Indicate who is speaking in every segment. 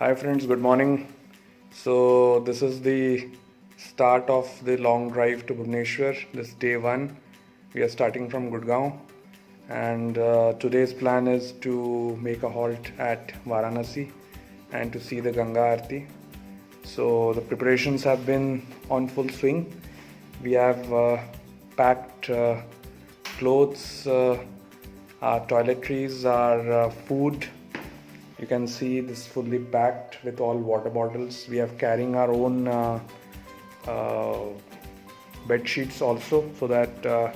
Speaker 1: Hi friends, good morning. So this is the start of the long drive to Bhubaneswar. This is day one. We are starting from Gurgaon, and today's plan is to make a halt at Varanasi and to see the Ganga Aarti. So the preparations have been on full swing. We have packed clothes, our toiletries, our food. You can see this fully packed with all water bottles. We have carrying our own bed sheets also, so that the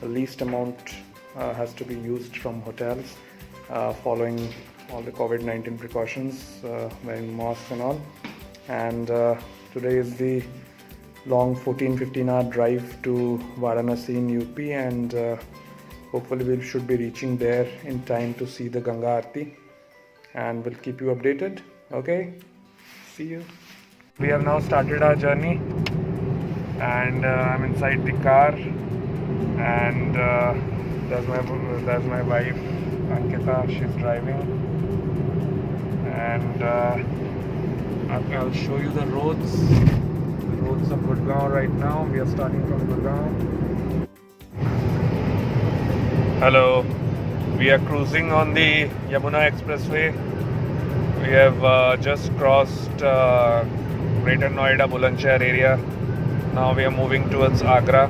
Speaker 1: least amount has to be used from hotels, following all the COVID-19 precautions, wearing masks and all. And today is the long 14-15 hour drive to Varanasi in UP, and hopefully we should be reaching there in time to see the Ganga Aarti, and we'll keep you updated. Okay, see you. We have now started our journey, and I'm inside the car, and there's my wife Ankita. She's driving, and I'll show you the roads of Gurgaon right now. We are starting from Gurgaon. Hello, we are cruising on the Yamuna Expressway. We have just crossed Greater Noida Bulandshahr area. Now we are moving towards Agra.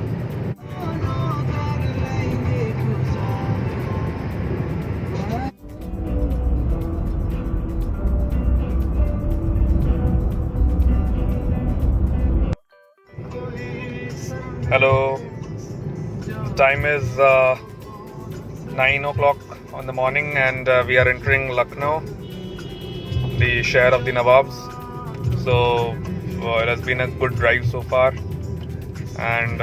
Speaker 1: Hello, the time is 9 o'clock on the morning, and we are entering Lucknow, the share of the Nawabs. So it has been a good drive so far, and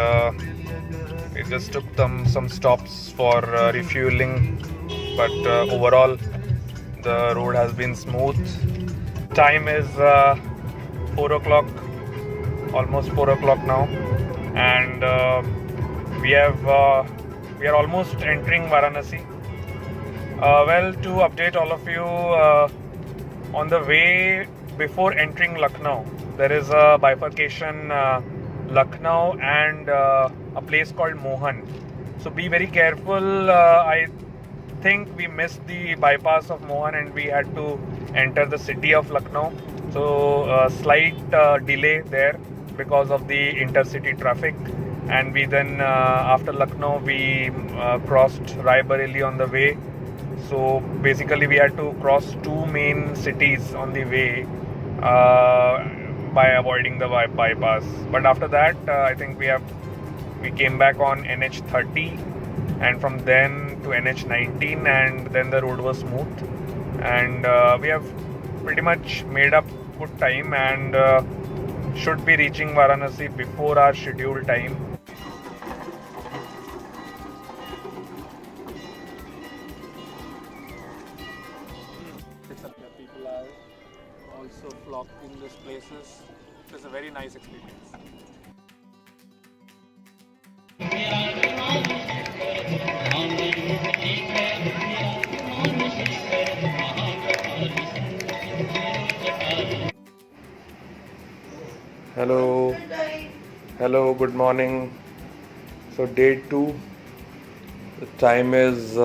Speaker 1: we just took some stops for refueling, but overall the road has been smooth. Time is 4 o'clock, almost 4 o'clock now, and we are almost entering Varanasi. Well, to update all of you, on the way before entering Lucknow, there is a bifurcation, Lucknow and a place called Mohan. So be very careful. I think we missed the bypass of Mohan and we had to enter the city of Lucknow. So slight delay there because of the intercity traffic. And we then, after Lucknow, we crossed Rai Bareli on the way. So basically we had to cross two main cities on the way by avoiding the bypass. But after that, I think we came back on NH30, and from then to NH19, and then the road was smooth, and we have pretty much made up good time, and should be reaching Varanasi before our scheduled time. People are also flocked in these places. It's a very nice experience. Hello, good morning. So day 2, the time is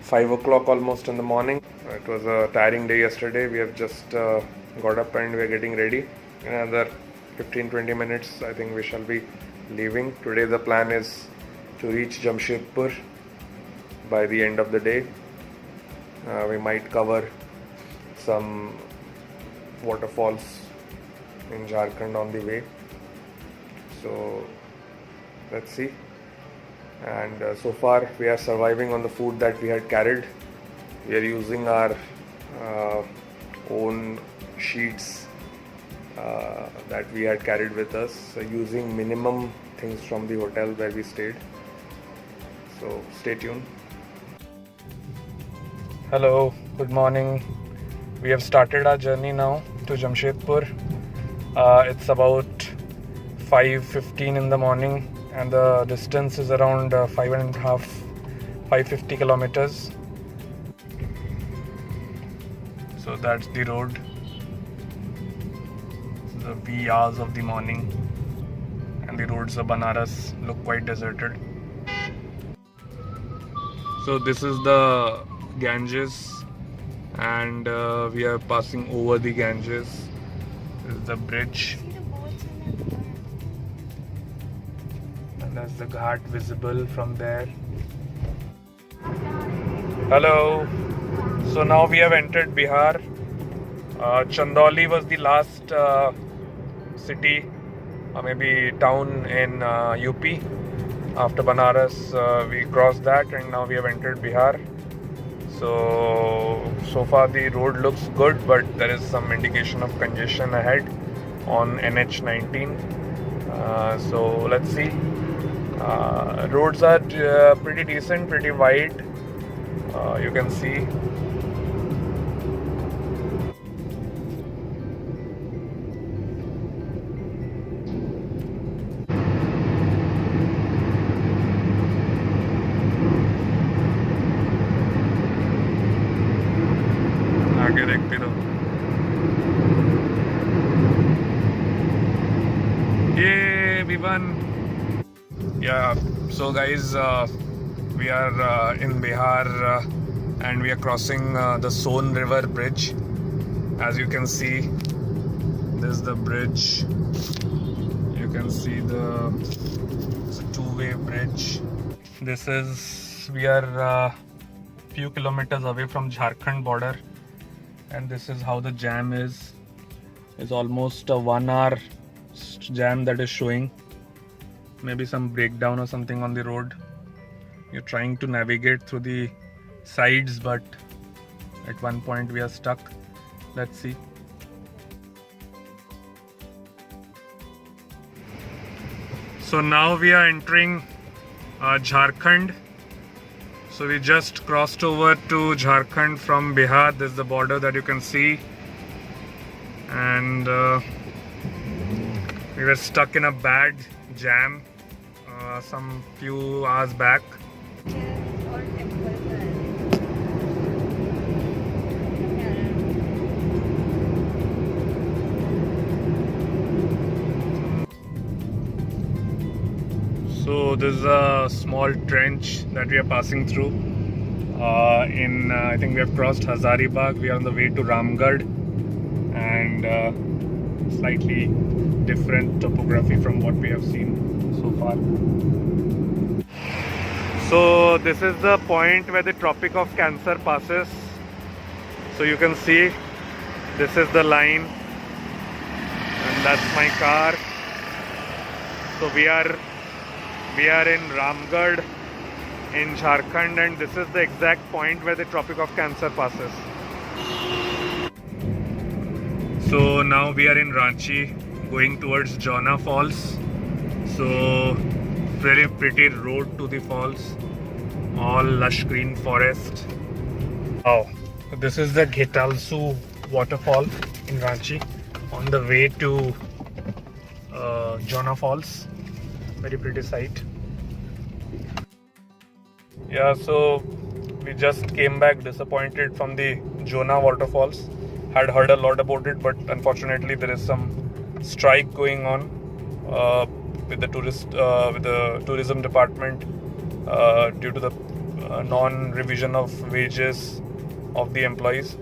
Speaker 1: 5 o'clock almost in the morning. It was a tiring day yesterday. We have just got up and we are getting ready. In another 15-20 minutes, I think we shall be leaving. Today the plan is to reach Jamshedpur by the end of the day. We might cover some waterfalls in Jharkhand on the way. So let's see. And so far we are surviving on the food that we had carried. We are using our own sheets that we had carried with us, using minimum things from the hotel where we stayed. So stay tuned. Hello, good morning. We have started our journey now to Jamshedpur. It's about 5:15 in the morning, and the distance is around 550 kilometers. So that's the road. The wee hours of the morning, and the roads of Banaras look quite deserted. So this is the Ganges, and we are passing over the Ganges. This is the bridge, and that's the ghat visible from there. Hello. So now we have entered Bihar. Chandauli was the last city or maybe town in UP. After Banaras, we crossed that, and now we have entered Bihar. So far the road looks good, but there is some indication of congestion ahead on NH19. So let's see. Roads are pretty decent, pretty wide. You can see. आगे देखते रहो. Yay, we won. Yeah, so guys, we are in Bihar and we are crossing the Son River bridge. As you can see, this is the bridge. You can see it's a two-way bridge. We are few kilometers away from Jharkhand border, and this is how the jam is. It's almost a 1 hour jam that is showing. Maybe some breakdown or something on the road. You're trying to navigate through the sides, but at one point we are stuck. Let's see. So now we are entering Jharkhand. So we just crossed over to Jharkhand from Bihar. This is the border that you can see, and we were stuck in a bad jam some few hours back. So this is a small trench that we are passing through. I think we have crossed Hazaribagh. We are on the way to Ramgarh, and slightly different topography from what we have seen so far. So this is the point where the Tropic of Cancer passes. So you can see this is the line, and that's my car. So we are in Ramgarh in Jharkhand, and this is the exact point where the Tropic of Cancer passes. So now we are in Ranchi, going towards Jona Falls. So very pretty road to the falls, all lush green forest. Oh, this is the Ghetalsu waterfall in Ranchi on the way to Jona Falls. Very pretty sight. Yeah, so we just came back disappointed from the Jona waterfalls. Had heard a lot about it, but unfortunately there is some strike going on with the tourism department due to the non-revision of wages of the employees.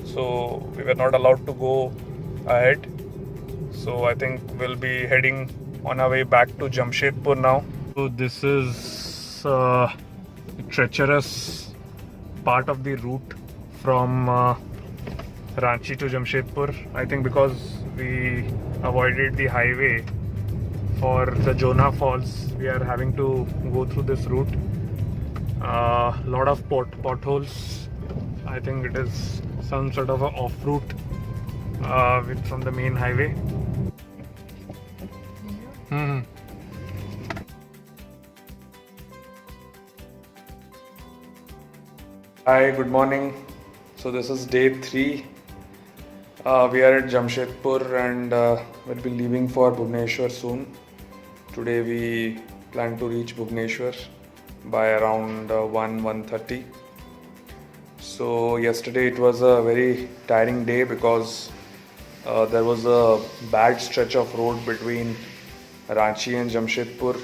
Speaker 1: So we were not allowed to go ahead. So I think we'll be heading on our way back to Jamshedpur now. So this is a treacherous part of the route from Ranchi to Jamshedpur. I think because we avoided the highway for the Jona Falls, we are having to go through this route. Lot of potholes. I think it is some sort of a off route from the main highway. Hi, good morning. So this is day 3. We are at Jamshedpur, and we'll be leaving for Bhubaneswar soon. Today we plan to reach Bhubaneswar by around 1:30. So yesterday it was a very tiring day because there was a bad stretch of road between Ranchi and Jamshedpur.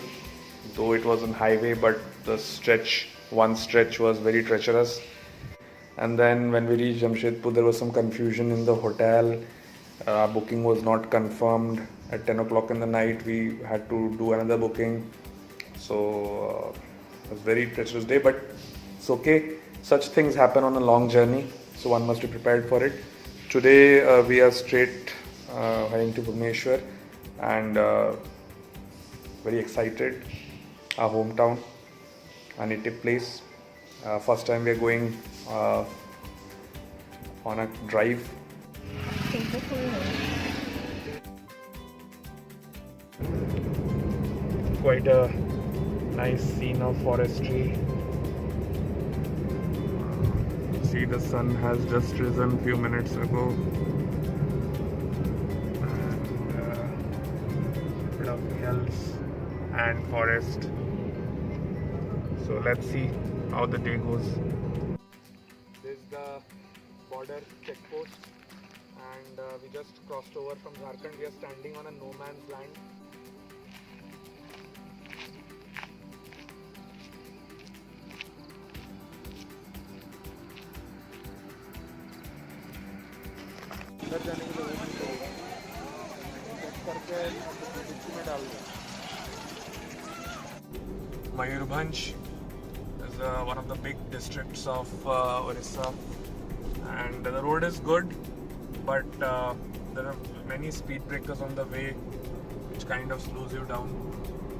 Speaker 1: Though it was on highway, but the one stretch was very treacherous. And then when we reached Jamshedpur, there was some confusion in the hotel. Booking was not confirmed. At 10 o'clock in the night, we had to do another booking. So it was a very treacherous day, but it's okay. Such things happen on a long journey, so one must be prepared for it. Today we are straight heading to Bhubaneswar and very excited. Our hometown, our native place. First time we are going on a drive. Quite a nice scene of forestry. See, the sun has just risen a few minutes ago, and bit of hills and forest. So let's see how the day goes. This is the border checkpost, and we just crossed over from Jharkhand. We are standing on a no man's land. Mayurbhanj is one of the big districts of Orissa, and the road is good, but there are many speed breakers on the way which kind of slows you down.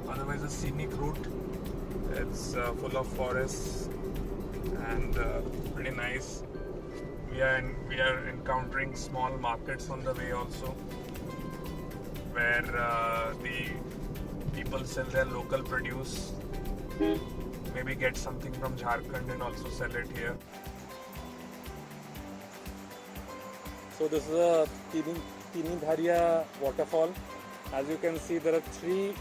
Speaker 1: Otherwise, a scenic route. It's full of forests and pretty nice. We are encountering small markets on the way also, where the people sell their local produce. Maybe get something from Jharkhand and also sell it here. So this is a Tini Dharia waterfall. As you can see, there are 3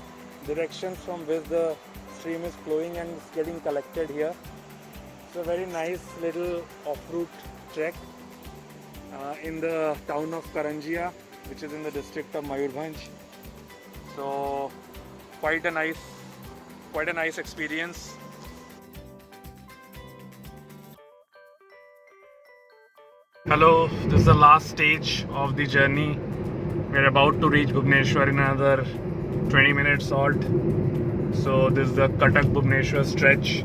Speaker 1: directions from which the stream is flowing and it's getting collected here. It's a very nice little off-route trek in the town of Karanjia, which is in the district of Mayurbhanj. So quite a nice experience. Hello, this is the last stage of the journey. We're about to reach Bhubaneswar in another 20 minutes odd. So this is the Cuttack Bhubaneswar stretch.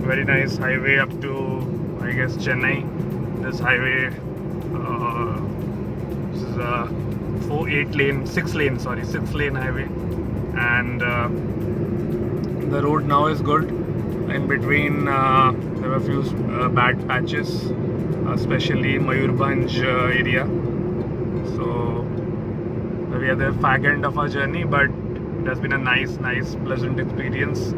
Speaker 1: Very nice highway up to, I guess, Chennai. This highway, this is a 6 lane highway, and the road now is good. In between there were a few bad patches, especially in Mayurbhanj area. So we are the fag end of our journey, but it has been a nice pleasant experience.